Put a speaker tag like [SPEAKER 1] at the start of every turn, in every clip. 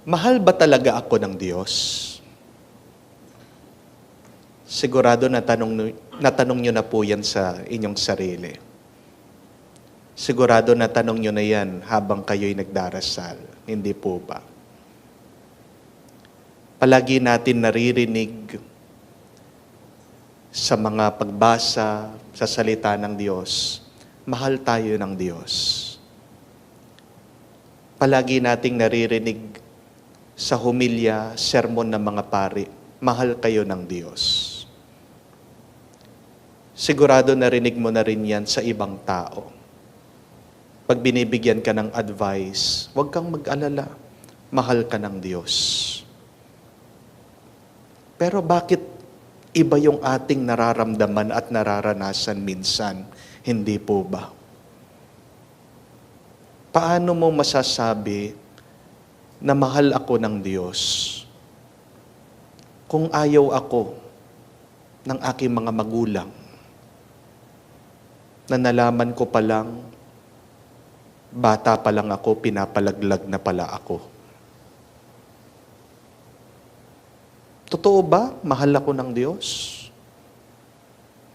[SPEAKER 1] Mahal ba talaga ako ng Diyos? Sigurado natanong nyo na po yan sa inyong sarili. Sigurado natanong nyo na yan habang kayo'y nagdarasal. Hindi po ba? Palagi natin naririnig sa mga pagbasa, sa salita ng Diyos, mahal tayo ng Diyos. Palagi nating naririnig sa humilya, sermon ng mga pari, mahal kayo ng Diyos. Sigurado narinig mo na rin yan sa ibang tao. Pag binibigyan ka ng advice, huwag kang mag-alala, mahal ka ng Diyos. Pero bakit iba yung ating nararamdaman at nararanasan minsan? Hindi po ba? Paano mo masasabi na mahal ako ng Diyos kung ayaw ako ng aking mga magulang na nalaman ko pa lang, bata pa lang ako, pinapalaglag na pala ako? Totoo ba, mahal ako ng Diyos?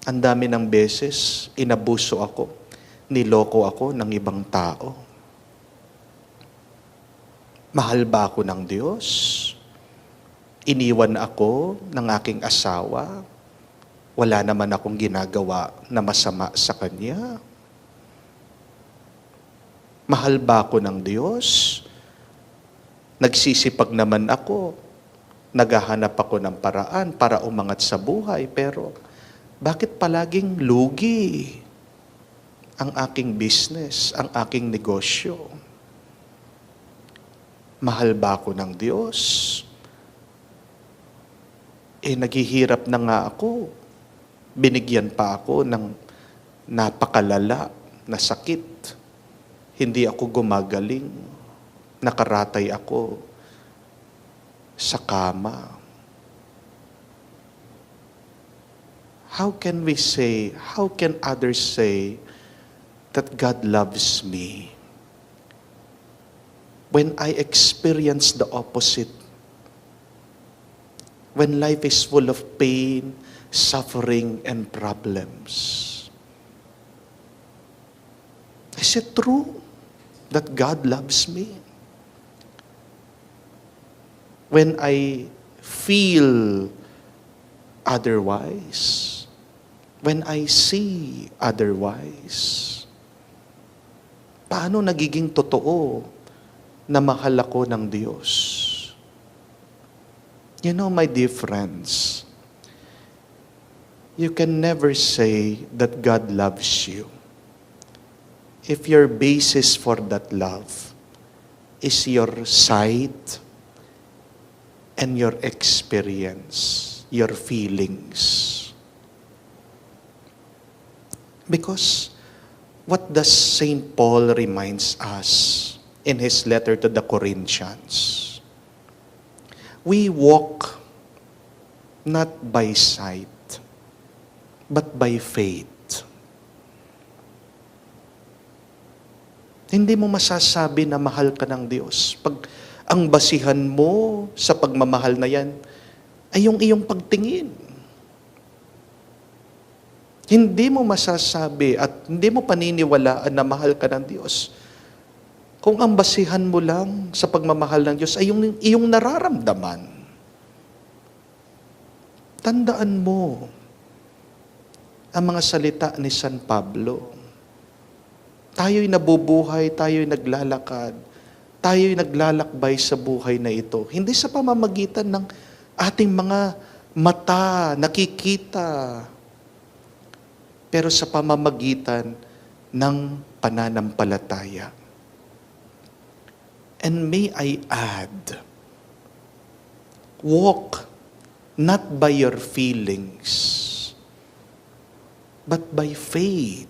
[SPEAKER 1] Ang dami ng beses, inabuso ako, niloko ako ng ibang tao. Mahal ba ako ng Diyos? Iniwan ako ng aking asawa? Wala naman akong ginagawa na masama sa Kanya? Mahal ba ako ng Diyos? Nagsisipag naman ako. Naghahanap ako ng paraan para umangat sa buhay. Pero bakit palaging lugi ang aking business, ang aking negosyo? Mahal ba ako ng Diyos? Naghihirap na nga ako. Binigyan pa ako ng napakalala na sakit. Hindi ako gumagaling. Nakaratay ako sa kama. How can others say that God loves me when I experience the opposite? When life is full of pain, suffering, and problems. Is it true that God loves me? When I feel otherwise, when I see otherwise, paano nagiging totoo na mahal ako ng Diyos? You know, my dear friends, you can never say that God loves you if your basis for that love is your sight and your experience, your feelings. Because what does St. Paul reminds us in his letter to the Corinthians? We walk not by sight, but by faith. Hindi mo masasabi na mahal ka ng Diyos pag ang basihan mo sa pagmamahal na yan ay yung iyong pagtingin. Hindi mo masasabi at hindi mo paniniwalaan na mahal ka ng Diyos kung ang basihan mo lang sa pagmamahal ng Diyos ay yung iyong nararamdaman. Tandaan mo ang mga salita ni San Pablo. Tayo'y nabubuhay, tayo'y naglalakad, tayo'y naglalakbay sa buhay na ito. Hindi sa pamamagitan ng ating mga mata, nakikita, pero sa pamamagitan ng pananampalataya. And may I add, walk not by your feelings, but by faith.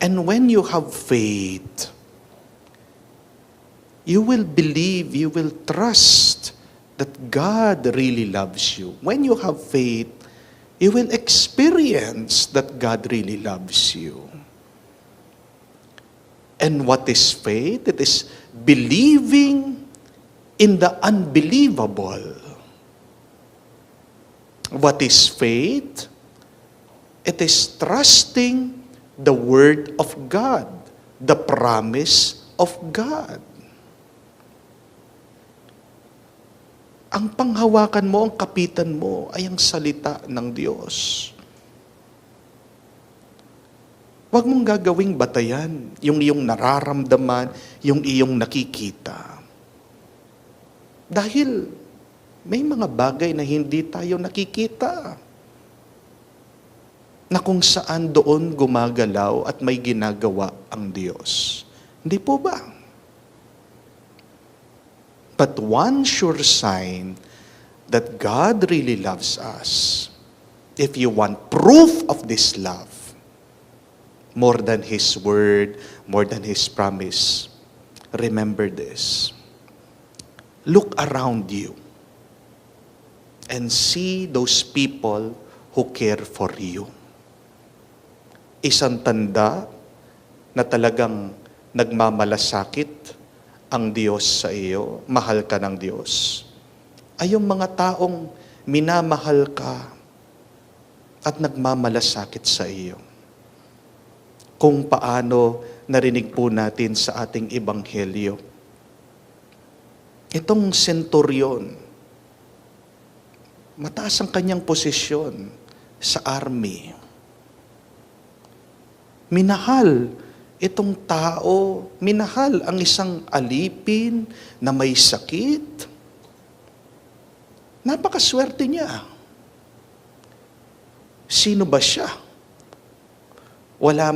[SPEAKER 1] And when you have faith, you will believe, you will trust that God really loves you. When you have faith, you will experience that God really loves you. And what is faith? It is believing in the unbelievable. What is faith? It is trusting the Word of God, the promise of God. Ang panghawakan mo, ang kapitan mo, ay ang salita ng Diyos. Huwag mong gagawing batayan yung iyong nararamdaman, yung iyong nakikita. Dahil may mga bagay na hindi tayo nakikita, na kung saan doon gumagalaw at may ginagawa ang Diyos. Hindi po ba? But one sure sign that God really loves us, if you want proof of this love, more than His word, more than His promise, remember this. Look around you and see those people who care for you. Isang tanda na talagang nagmamalasakit ang Diyos sa iyo, mahal ka ng Diyos, ay yung mga taong minamahal ka at nagmamalasakit sa iyo. Kung paano narinig po natin sa ating ebanghelyo. Itong senturyon, mataas ang kanyang posisyon sa army. Minahal itong tao, minahal ang isang alipin na may sakit. Napakaswerte niya. Sino ba siya? Wala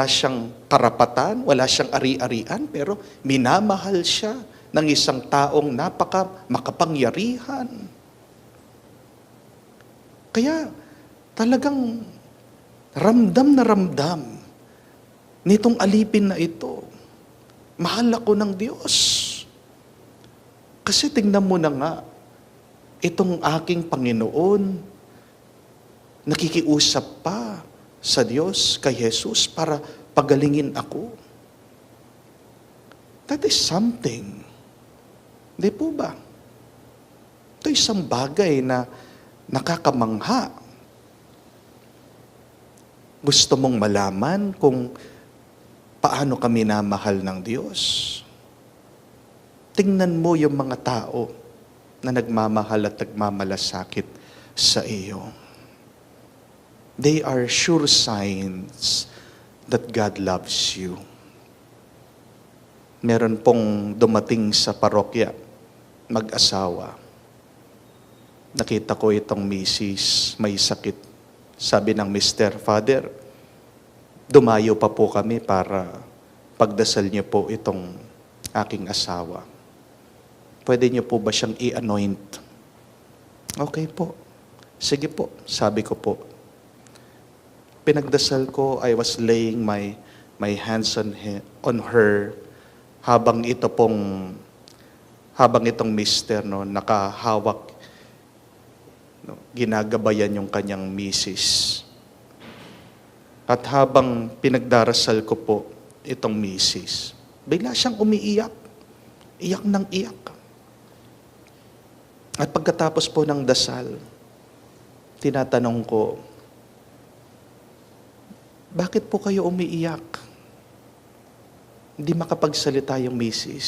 [SPEAKER 1] siyang karapatan, wala siyang ari-arian, pero minamahal siya ng isang taong makapangyarihan. Kaya talagang ramdam na ramdam nitong alipin na ito. Mahal ako ng Diyos. Kasi tingnan mo na nga, itong aking Panginoon, nakikiusap pa sa Diyos, kay Jesus, para pagalingin ako. That is something. Hindi po ba? Ito isang bagay na nakakamangha. Gusto mong malaman kung paano kami namahal ng Diyos? Tingnan mo yung mga tao na nagmamahal at nagmamalasakit sa iyo. They are sure signs that God loves you. Meron pong dumating sa parokya, mag-asawa. Nakita ko itong misis, may sakit. Sabi ng Mr. Father, dumayo pa po kami para pagdasal niyo po itong aking asawa. Pwede niyo po ba siyang i-anoint? Okay po. Sige po, sabi ko po. Pinagdasal ko, I was laying my hands on her habang itong mister nakahawak, ginagabayan yung kanyang misis. At habang pinagdarasal ko po itong misis, bigla siyang umiiyak. Iyak ng iyak. At pagkatapos po ng dasal, tinatanong ko, bakit po kayo umiiyak? Hindi makapagsalita yung misis.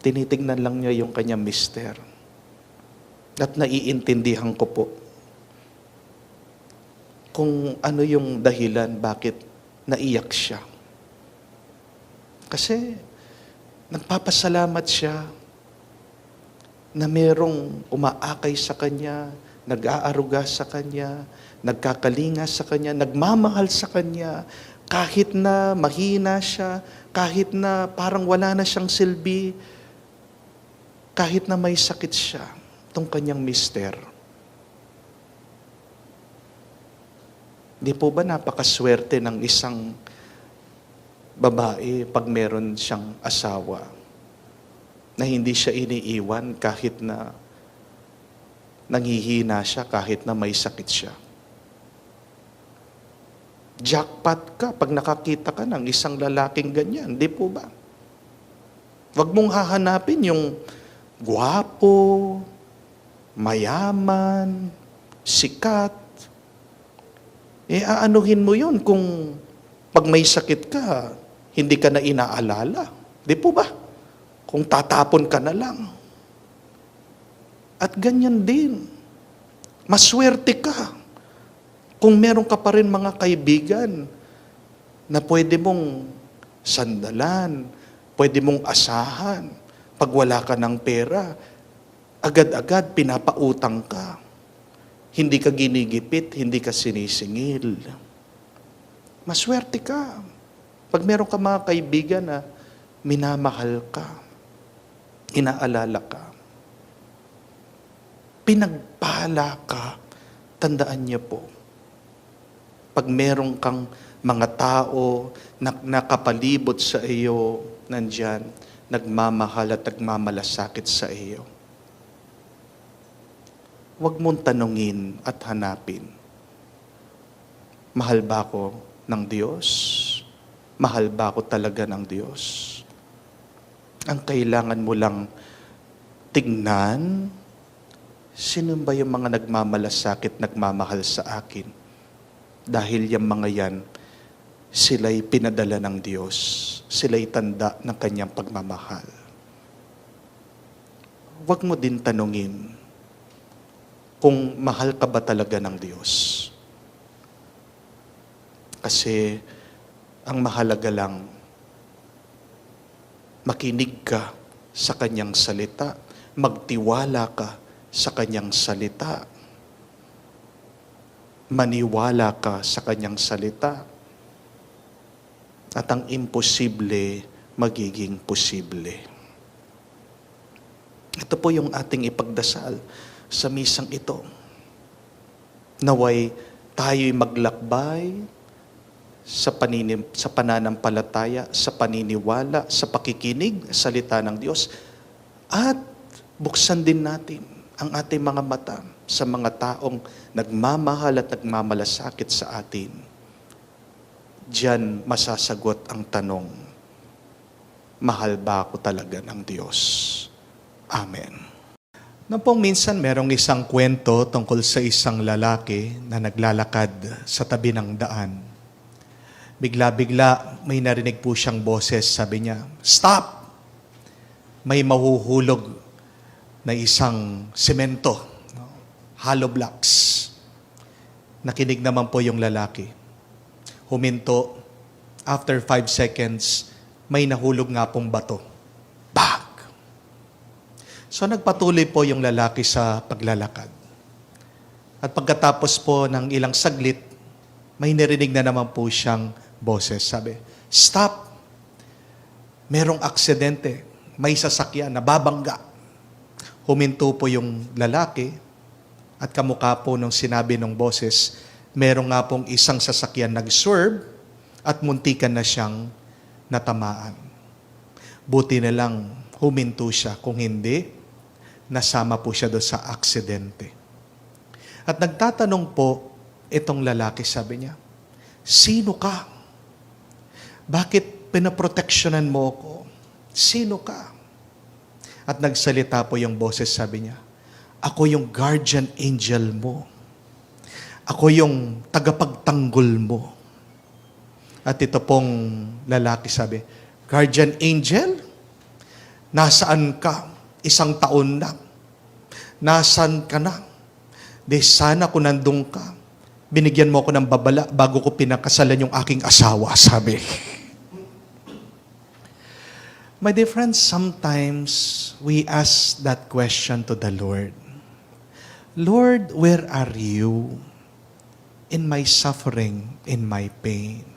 [SPEAKER 1] Tinitignan lang niya yung kanyang mister. At naiintindihan ko po kung ano yung dahilan bakit naiyak siya. Kasi nagpapasalamat siya na merong umaakay sa kanya, nag-aaruga sa kanya, nagkakalinga sa kanya, nagmamahal sa kanya, kahit na mahina siya, kahit na parang wala na siyang silbi, kahit na may sakit siya, itong kanyang mister. Di po ba napakaswerte ng isang babae pag meron siyang asawa na hindi siya iniiwan kahit na nanghihina siya, kahit na may sakit siya. Jackpot ka pag nakakita ka ng isang lalaking ganyan. Di po ba? Huwag mong hahanapin yung gwapo, mayaman, sikat. Aanuhin mo yun kung pag may sakit ka, hindi ka na inaalala. Di po ba? Kung tatapon ka na lang. At ganyan din. Maswerte ka kung meron ka pa rin mga kaibigan na pwede mong sandalan, pwede mong asahan. Pag wala ka ng pera, agad-agad pinapautang ka. Hindi ka ginigipit, hindi ka sinisingil. Maswerte ka. Pag meron ka mga kaibigan na minamahal ka, inaalala ka, pinagpala ka, tandaan niyo po, pag meron kang mga tao na nakapalibot sa iyo, nandyan, nagmamahal at nagmamalasakit sa iyo. Huwag mong tanungin at hanapin, mahal ba ako ng Diyos? Mahal ba ako talaga ng Diyos? Ang kailangan mo lang tingnan, sino ba yung mga nagmamalasakit, nagmamahal sa akin? Dahil yung mga yan, sila'y pinadala ng Diyos. Sila'y tanda ng kanyang pagmamahal. Huwag mo din tanungin kung mahal ka ba talaga ng Diyos. Kasi ang mahalaga lang, makinig ka sa kanyang salita, magtiwala ka sa kanyang salita, maniwala ka sa kanyang salita, at ang imposible magiging posible. Ito po yung ating ipagdasal sa misang ito. Naway tayo'y maglakbay sa pananampalataya, sa paniniwala, sa pakikinig, sa salita ng Diyos, at buksan din natin ang ating mga mata sa mga taong nagmamahal at nagmamalasakit sa atin. Diyan masasagot ang tanong, mahal ba ako talaga ng Diyos? Amen. Noong pong minsan, merong isang kwento tungkol sa isang lalaki na naglalakad sa tabi ng daan. Bigla-bigla, may narinig po siyang boses, sabi niya, "Stop! May mahuhulog na isang semento, hollow blocks." Nakinig naman po yung lalaki. Huminto. After 5 seconds, may nahulog nga pong bato. Bang! So nagpatuloy po yung lalaki sa paglalakad. At pagkatapos po ng ilang saglit, may narinig na naman po siyang boses. Sabi, "Stop! Merong aksidente. May sasakyan, nababangga." Huminto po yung lalaki at kamukha po nung sinabi ng boses, merong nga pong isang sasakyan nag-swerve at muntikan na siyang natamaan. Buti na lang huminto siya. Kung hindi, nasama po siya doon sa aksidente. At nagtatanong po itong lalaki, sabi niya, "Sino ka? Bakit pinaproteksyonan mo ako? Sino ka?" At nagsalita po yung boses, sabi niya, "Ako yung guardian angel mo. Ako yung tagapagtanggol mo." At ito pong lalaki sabi, "Guardian angel? Nasaan ka? 1 taon na. Nasaan ka na? Di sana kung nandun ka, binigyan mo ako ng babala bago ko pinakasalan yung aking asawa," sabi. My dear friends, sometimes we ask that question to the Lord. "Lord, where are you in my suffering, in my pain?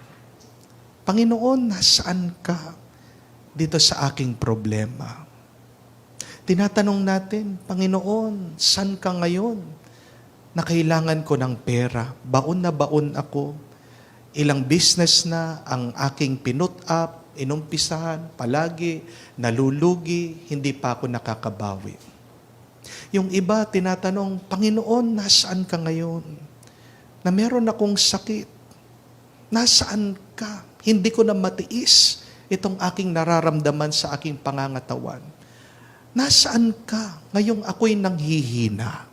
[SPEAKER 1] Panginoon, nasaan ka dito sa aking problema?" Tinatanong natin, "Panginoon, saan ka ngayon? Na kailangan ko ng pera. Baon na baon ako. Ilang business na ang aking pinut up, inumpisahan, palagi, nalulugi, hindi pa ako nakakabawi." Yung iba, tinatanong, "Panginoon, nasaan ka ngayon? Na meron akong sakit. Nasaan ka? Hindi ko na matiis itong aking nararamdaman sa aking pangangatawan. Nasaan ka? Ngayong ako'y nanghihina.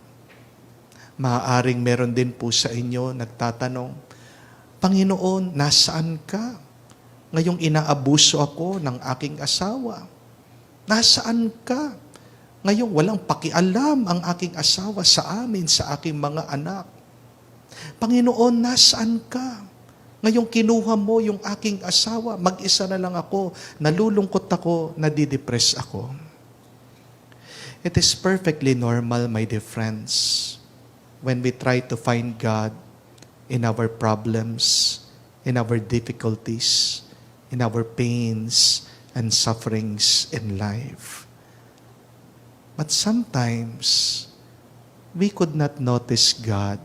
[SPEAKER 1] Maaaring meron din po sa inyo nagtatanong, Panginoon, nasaan ka? Ngayong inaabuso ako ng aking asawa. Nasaan ka? Ngayong walang pakialam ang aking asawa sa amin, sa aking mga anak. Panginoon, nasaan ka? Ngayong kinuha mo yung aking asawa, mag-isa na lang ako, nalulungkot ako, nadidepress ako. It is perfectly normal, my dear friends, when we try to find God in our problems, in our difficulties, in our pains and sufferings in life. But sometimes, we could not notice God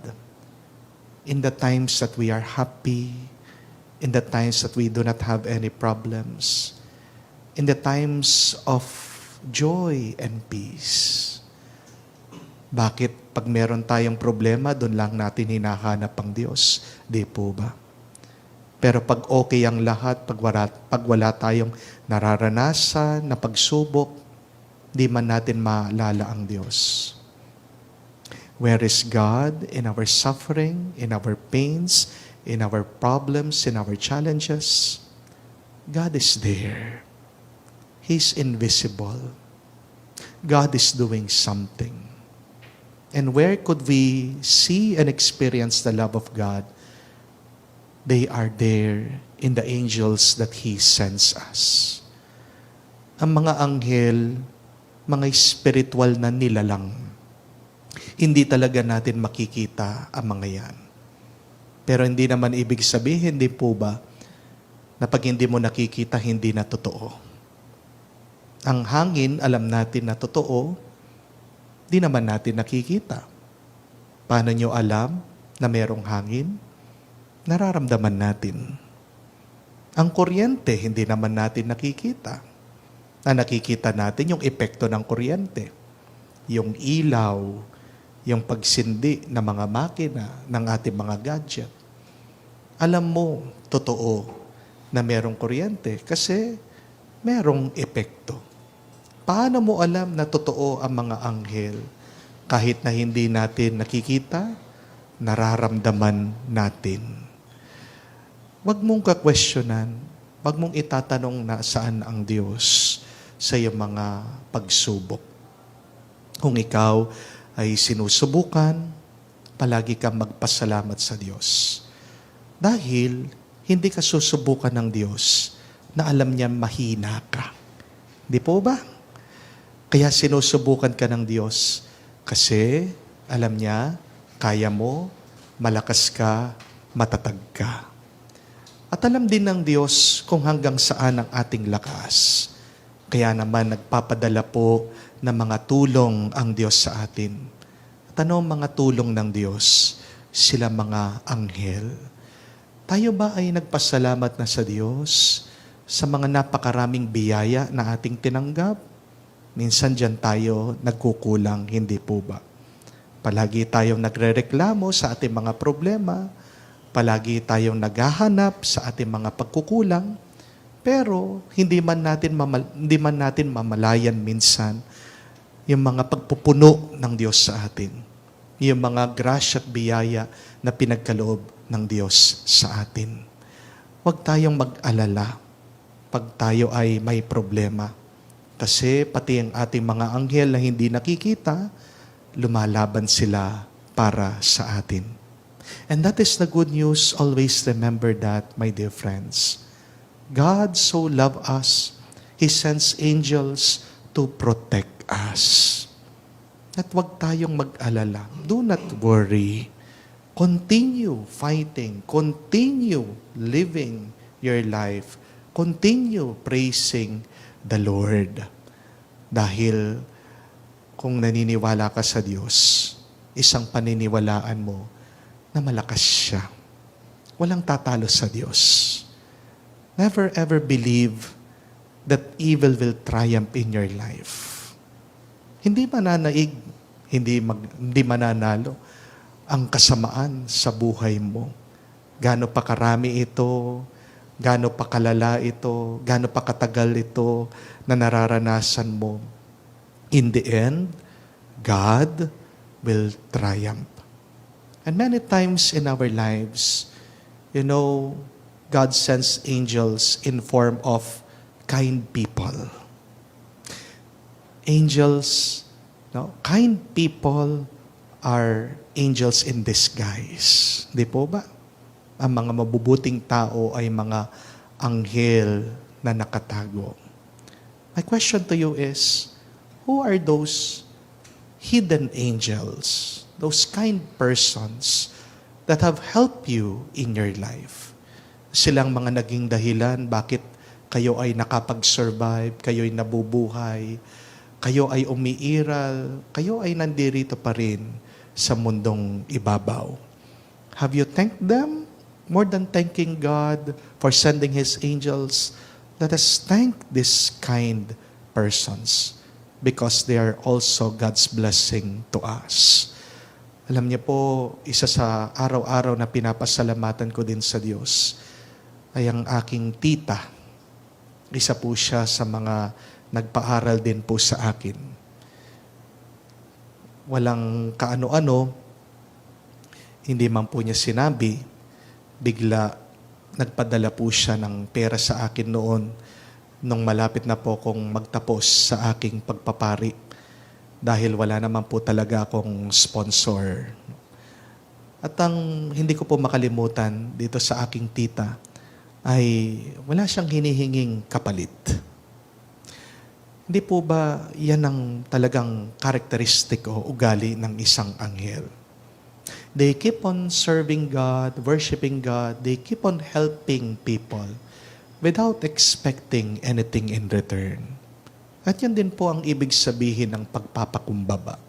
[SPEAKER 1] in the times that we are happy, in the times that we do not have any problems, in the times of joy and peace. Bakit pag meron tayong problema, doon lang natin hinahanap ang Diyos? Di po ba? Pero pag okay ang lahat, pag wala tayong nararanasan na pagsubok, di man natin maalala ang Diyos. Where is God in our suffering, in our pains, in our problems, in our challenges? God is there. He's invisible. God is doing something. And where could we see and experience the love of God? They are there in the angels that He sends us. Ang mga anghel, mga spiritual na nilalang, hindi talaga natin makikita ang mga yan. Pero hindi naman ibig sabihin, hindi po ba, na pag hindi mo nakikita, hindi na totoo. Ang hangin, alam natin na totoo, di naman natin nakikita. Paano nyo alam na merong hangin? Nararamdaman natin. Ang kuryente, hindi naman natin nakikita. Na nakikita natin yung epekto ng kuryente. Yung ilaw, yung pagsindi ng mga makina, ng ating mga gadget. Alam mo, totoo na merong kuryente kasi merong epekto. Paano mo alam na totoo ang mga anghel? Kahit na hindi natin nakikita, nararamdaman natin. Huwag mong kakwestiyonan, huwag mong itatanong na saan ang Diyos sa iyong mga pagsubok. Kung ikaw ay sinusubukan, palagi kang magpasalamat sa Diyos. Dahil hindi ka susubukan ng Diyos na alam niya mahina ka. Di po ba? Kaya sinusubukan ka ng Diyos kasi alam niya, kaya mo, malakas ka, matatag ka. At alam din ng Diyos kung hanggang saan ang ating lakas. Kaya naman nagpapadala po ng mga tulong ang Diyos sa atin. At ano ang mga tulong ng Diyos? Sila mga anghel. Tayo ba ay nagpasalamat na sa Diyos sa mga napakaraming biyaya na ating tinanggap? Minsan dyan tayo nagkukulang, hindi po ba? Palagi tayong nagrereklamo sa ating mga problema, palagi tayong naghahanap sa ating mga pagkukulang, pero hindi man natin mamalayan minsan yung mga pagpupuno ng Diyos sa atin. Yung mga grasya at biyaya na pinagkaloob ng Diyos sa atin. Huwag tayong mag-alala pag tayo ay may problema. Kasi pati ang ating mga anghel na hindi nakikita, lumalaban sila para sa atin. And that is the good news. Always remember that, my dear friends. God so loved us, He sends angels to protect us. At huwag tayong mag-alala. Do not worry. Continue fighting. Continue living your life. Continue praising the Lord. Dahil kung naniniwala ka sa Diyos, isang paniniwalaan mo na malakas siya. Walang tatalo sa Diyos. Never ever believe that evil will triumph in your life. Hindi mananaig, hindi mananalo ang kasamaan sa buhay mo. gaano pa karami ito, gaano pa kalala ito, gaano pa katagal ito na nararanasan mo. In the end, God will triumph. And many times in our lives, God sends angels in form of kind people. Angels, kind people are angels in disguise. Di po ba? Ang mga mabubuting tao ay mga anghel na nakatago. My question to you is, who are those hidden angels, those kind persons that have helped you in your life? Silang mga naging dahilan bakit kayo ay nakapag-survive, kayo ay nabubuhay, kayo ay umiiral, kayo ay nandirito pa rin sa mundong ibabaw. Have you thanked them? More than thanking God for sending His angels, let us thank these kind persons because they are also God's blessing to us. Alam niyo po, isa sa araw-araw na pinapasalamatan ko din sa Diyos ay ang aking tita. Isa po siya sa mga nagpaaral din po sa akin. Walang kaano-ano, hindi man po niya sinabi, bigla nagpadala po siya ng pera sa akin noon nung malapit na po akong magtapos sa aking pagpapari dahil wala naman po talaga akong sponsor. At ang hindi ko po makalimutan dito sa aking tita ay wala siyang hinihinging kapalit. Hindi po ba yan ang talagang karakteristik o ugali ng isang anghel? They keep on serving God, worshiping God. They keep on helping people without expecting anything in return. At yan din po ang ibig sabihin ng pagpapakumbaba.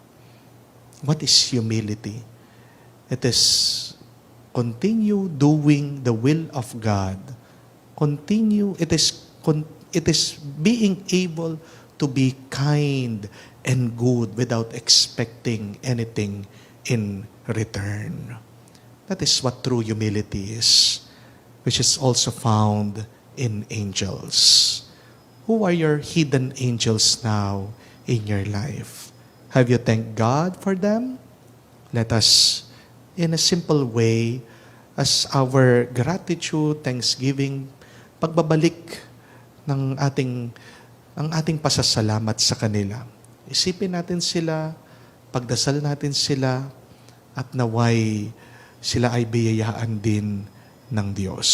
[SPEAKER 1] What is humility? It is continue doing the will of God. It is being able to be kind and good without expecting anything in return. That is what true humility is, which is also found in angels. Who are your hidden angels now in your life? Have you thanked God for them? Let us, in a simple way, as our gratitude, thanksgiving, pagbabalik ng ang ating pasasalamat sa kanila. Isipin natin sila, pagdasal natin sila, at naway sila ay biyayaan din ng Diyos.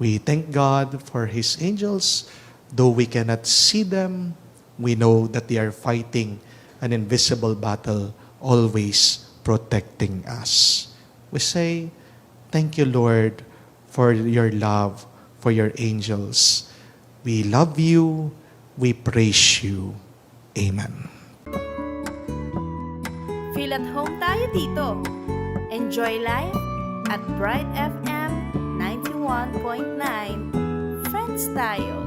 [SPEAKER 1] We thank God for His angels. Though we cannot see them, we know that they are fighting an invisible battle, always protecting us. We say, thank you, Lord, for your love, for your angels. We love you. We praise you. Amen.
[SPEAKER 2] Feel at home tayo dito. Enjoy life at Bright FM 91.9. Friends tayo.